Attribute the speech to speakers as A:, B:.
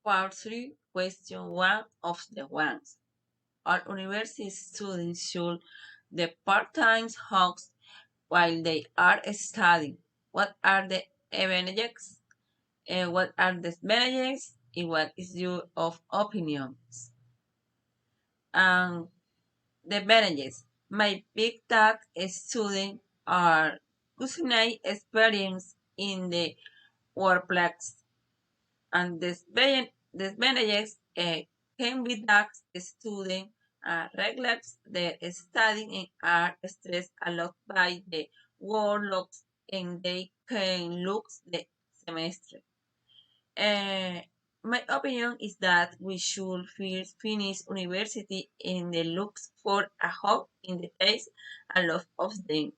A: Part 3, Question 1 of the ones. All university students should the part-time hosts while they are studying. What are the advantages? What are the disadvantages? And what is your of opinions? And the advantages. My big tag students are culinary experience in the workplace and disadvantages can be that students neglect their studying and are stressed a lot by the workloads and they can lose the semester. Uh, my opinion is that we should first finish university and then look for a job in the case a lot of them.